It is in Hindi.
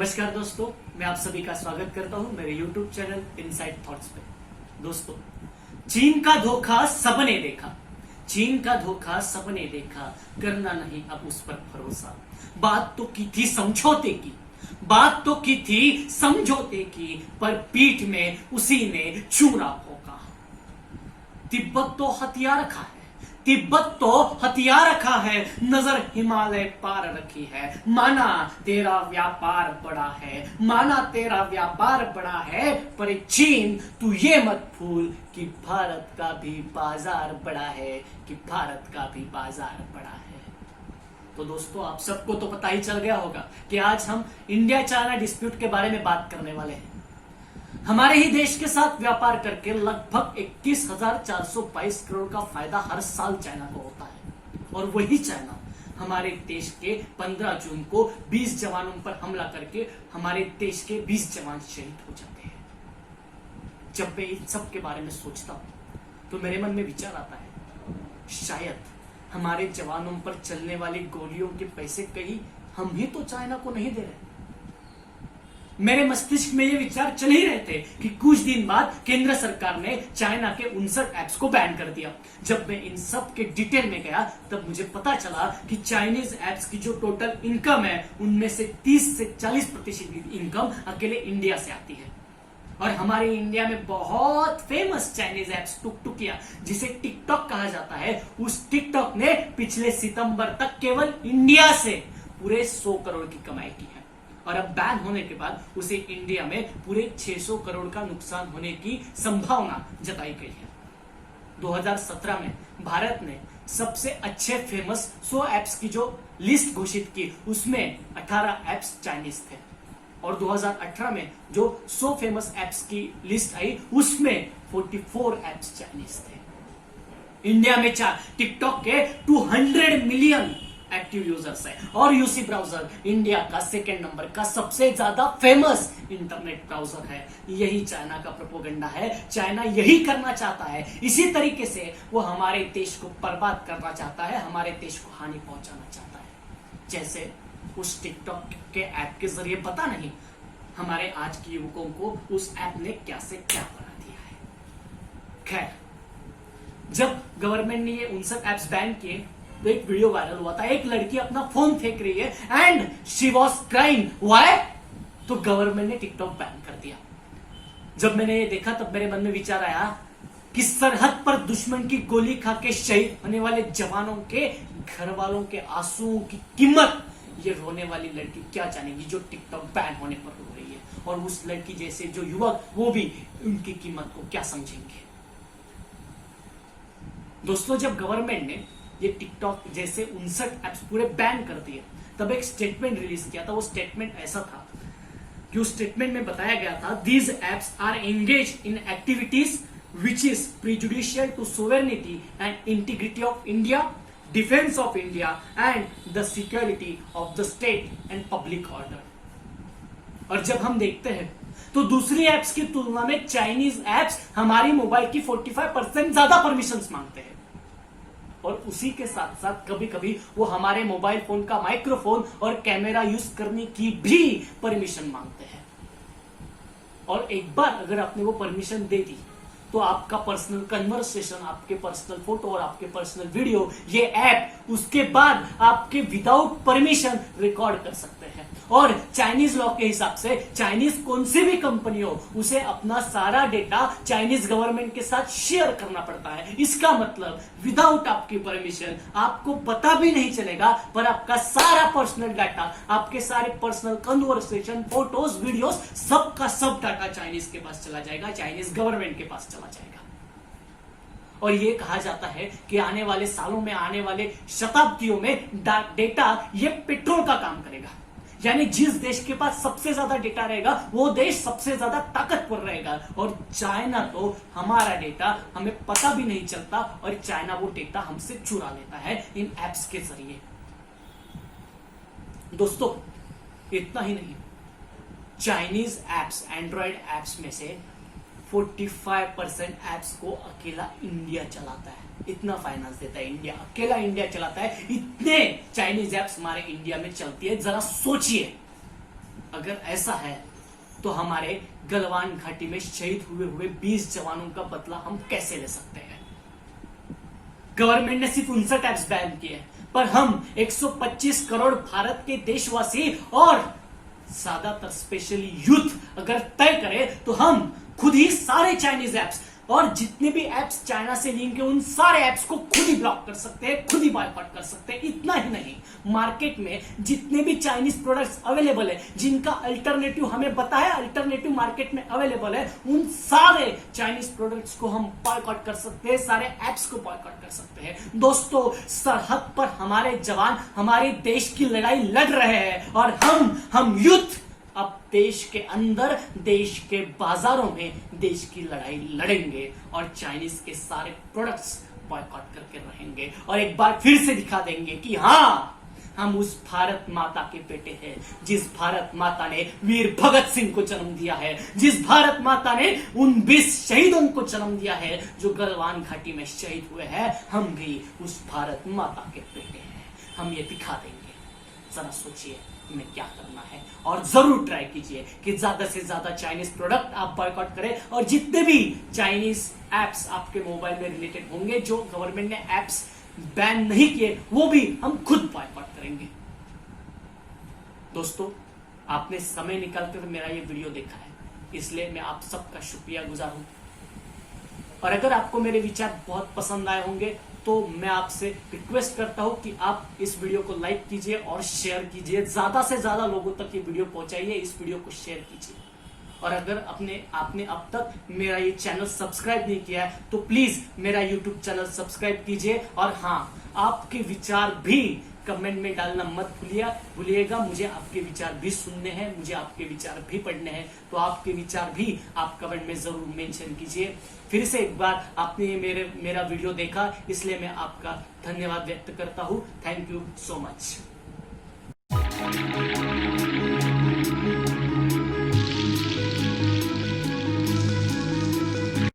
नमस्कार दोस्तों, मैं आप सभी का स्वागत करता हूं मेरे YouTube चैनल इनसाइड थॉट्स पे। दोस्तों, चीन का धोखा सबने देखा, चीन का धोखा सबने देखा, करना नहीं अब उस पर भरोसा। बात तो की थी समझौते की, बात तो की थी समझौते की, पर पीठ में उसी ने चूना भोंका। तिब्बत तो हथियार रखा है, तिब्बत तो हथियार रखा है, नजर हिमालय पार रखी है। माना तेरा व्यापार बड़ा है, माना तेरा व्यापार बड़ा है, पर चीन तू ये मत भूल कि भारत का भी बाजार बड़ा है, कि भारत का भी बाजार बड़ा है। तो दोस्तों, आप सबको तो पता ही चल गया होगा कि आज हम इंडिया चाइना डिस्प्यूट के बारे में बात करने वाले हैं। हमारे ही देश के साथ व्यापार करके लगभग 21,422 करोड़ का फायदा हर साल चाइना को होता है, और वही चाइना हमारे देश के 15 जून को 20 जवानों पर हमला करके हमारे देश के 20 जवान शहीद हो जाते हैं। जब मैं इन सब के बारे में सोचता हूं तो मेरे मन में विचार आता है, शायद हमारे जवानों पर चलने वाली गोलियों के पैसे कहीं हम ही तो चाइना को नहीं दे रहे। मेरे मस्तिष्क में ये विचार चल ही रहे थे कि कुछ दिन बाद केंद्र सरकार ने चाइना के 59 ऐप्स को बैन कर दिया। जब मैं इन सब के डिटेल में गया तब मुझे पता चला कि चाइनीज ऐप्स की जो टोटल इनकम है उनमें से 30 से 40% इनकम अकेले इंडिया से आती है। और हमारे इंडिया में बहुत फेमस चाइनीज ऐप्स टुकटुकिया, जिसे टिकटॉक कहा जाता है, उस टिकटॉक ने पिछले सितंबर तक केवल इंडिया से पूरे 100 करोड़ की कमाई की है, और अब बैन होने के बाद उसे इंडिया में पूरे 600 करोड़ का नुकसान होने की संभावना जताई गई है। 2017 में भारत ने सबसे अच्छे फेमस 100 ऐप्स की जो लिस्ट घोषित की, उसमें 18 ऐप्स चाइनीज थे, और 2018 में जो 100 फेमस ऐप्स की लिस्ट आई उसमें 44 ऐप्स चाइनीज थे। इंडिया में टिकटॉक के 200 मिलियन एक्टिव यूजर्स है, और यूसी ब्राउजर इंडिया का सेकेंड नंबर का सबसे ज्यादा फेमस इंटरनेट ब्राउजर है। यही चाइना का प्रोपोगंडा है, चाइना यही करना चाहता है। इसी तरीके से वो हमारे देश को बर्बाद करना चाहता है, हमारे देश को हानि पहुंचाना चाहता है। जैसे उस टिकटॉक के ऐप के जरिए पता नहीं हमारे आज के युवकों को उस ऐप ने क्या से क्या बना दिया है। खैर, जब गवर्नमेंट ने ये 59 ऐप्स बैन किए तो एक वीडियो वायरल हुआ था, एक लड़की अपना फोन फेंक रही है and she was crying. Why? तो गवर्नमेंट ने टिकटॉक बैन कर दिया। जब मैंने ये देखा तब मेरे मन में विचार आया कि सरहद पर दुश्मन की गोली खा के शहीद होने वाले जवानों के घर वालों के आंसुओं की कीमत ये रोने वाली लड़की क्या जानेगी जो टिकटॉक बैन होने पर रो रही है, और उस लड़की जैसे जो युवक वो भी उनकी कीमत को क्या समझेंगे। दोस्तों, जब गवर्नमेंट ने ये टिकटॉक जैसे 59 ऐप्स पूरे बैन कर दिए तब एक स्टेटमेंट रिलीज किया था। वो स्टेटमेंट ऐसा था कि उस स्टेटमेंट में बताया गया था, these apps are engage in activities which is prejudicial to sovereignty and integrity of India, defence of India and the security of the state and public order. और जब हम देखते हैं तो दूसरी ऐप्स की तुलना में चाइनीज ऐप्स हमारी मोबाइल की 45% ज्यादा परमिशंस मांगते हैं, और उसी के साथ साथ कभी कभी वो हमारे मोबाइल फोन का माइक्रोफोन और कैमरा यूज करने की भी परमिशन मांगते हैं। और एक बार अगर आपने वो परमिशन दे दी तो आपका पर्सनल कन्वर्सेशन, आपके पर्सनल फोटो और आपके पर्सनल वीडियो ये ऐप उसके बाद आपके विदाउट परमिशन रिकॉर्ड कर सकते हैं। और चाइनीज लॉ के हिसाब से चाइनीज कौन सी भी कंपनी हो उसे अपना सारा डेटा चाइनीज गवर्नमेंट के साथ शेयर करना पड़ता है। इसका मतलब विदाउट आपकी परमिशन आपको पता भी नहीं चलेगा, पर आपका सारा पर्सनल डाटा, आपके सारे पर्सनल कन्वर्सेशन, फोटोज, वीडियोस, सब का सब डाटा चाइनीज के पास चला जाएगा, चाइनीज गवर्नमेंट के पास चला जाएगा। और ये कहा जाता है कि आने वाले सालों में, आने वाले शताब्दियों में डेटा ये पेट्रोल का काम करेगा। यानी जिस देश के पास सबसे ज्यादा डेटा रहेगा वो देश सबसे ज्यादा ताकतवर रहेगा। और चाइना तो हमारा डेटा हमें पता भी नहीं चलता, और चाइना वो डेटा हमसे चुरा लेता है इन ऐप्स के जरिए। दोस्तों, इतना ही नहीं, चाइनीज ऐप्स, एंड्रॉइड ऐप्स में से 45% ऐप्स को अकेला इंडिया चलाता है। इतना फाइनेंस देता है इंडिया, अकेला इंडिया चलाता है। इतने चाइनीज ऐप्स हमारे इंडिया में चलती है, जरा सोचिए। अगर ऐसा है तो हमारे गलवान घाटी में शहीद हुए 20 जवानों का बदला हम कैसे ले सकते हैं? गवर्नमेंट ने सिर्फ 59 एप्स बैन किए, पर हम 125 करोड़ भारत के देशवासी और ज्यादातर स्पेशली यूथ अगर तय करें तो हम खुद ही सारे चाइनीज एप्स और जितने भी एप्स चाइना से लिंक है उन सारे एप्स को खुद ही ब्लॉक कर सकते हैं, खुद ही बॉयकॉट कर सकते हैं। इतना ही नहीं, मार्केट में जितने भी चाइनीज प्रोडक्ट्स अवेलेबल है, जिनका अल्टरनेटिव हमें बताया अल्टरनेटिव मार्केट में अवेलेबल है, उन सारे चाइनीज प्रोडक्ट्स को हम बॉयकॉट कर सकते हैं, सारे एप्स को बॉयकॉट कर सकते हैं। दोस्तों, सरहद पर हमारे जवान हमारे देश की लड़ाई लड़ रहे हैं और हम यूथ अब देश के अंदर, देश के बाजारों में देश की लड़ाई लड़ेंगे और चाइनीज के सारे प्रोडक्ट्स बॉयकॉट करके रहेंगे और एक बार फिर से दिखा देंगे कि हाँ, हम उस भारत माता के बेटे हैं, जिस भारत माता ने वीर भगत सिंह को जन्म दिया है, जिस भारत माता ने उन 20 शहीदों को जन्म दिया है जो गलवान घाटी में शहीद हुए हैं। हम भी उस भारत माता के बेटे हैं, हम ये दिखा देंगे। जरा सोचिए हमें क्या करना है और जरूर ट्राई कीजिए कि ज्यादा से ज्यादा चाइनीज प्रोडक्ट आप बॉयकॉट करें और जितने भी चाइनीज एप्स आपके मोबाइल में रिलेटेड होंगे जो गवर्नमेंट ने एप्स बैन नहीं किए वो भी हम खुद बॉयकॉट करेंगे। दोस्तों, आपने समय निकालकर मेरा ये वीडियो देखा है, इसलिए मैं आप सबका शुक्रिया गुजार हूं। और अगर आपको मेरे विचार बहुत पसंद आए होंगे तो मैं आपसे रिक्वेस्ट करता हूं कि आप इस वीडियो को लाइक कीजिए और शेयर कीजिए, ज्यादा से ज्यादा लोगों तक ये वीडियो पहुंचाइए, इस वीडियो को शेयर कीजिए। और अगर आपने अब तक मेरा ये चैनल सब्सक्राइब नहीं किया है तो प्लीज मेरा यूट्यूब चैनल सब्सक्राइब कीजिए। और हाँ, आपके विचार भी कमेंट में डालना मत भूलिएगा। मुझे आपके विचार भी सुनने हैं, मुझे आपके विचार भी पढ़ने हैं, तो आपके विचार भी आप कमेंट में जरूर मेंशन कीजिए। फिर से एक बार आपने मेरा वीडियो देखा, इसलिए मैं आपका धन्यवाद व्यक्त करता हूँ। Thank you so much.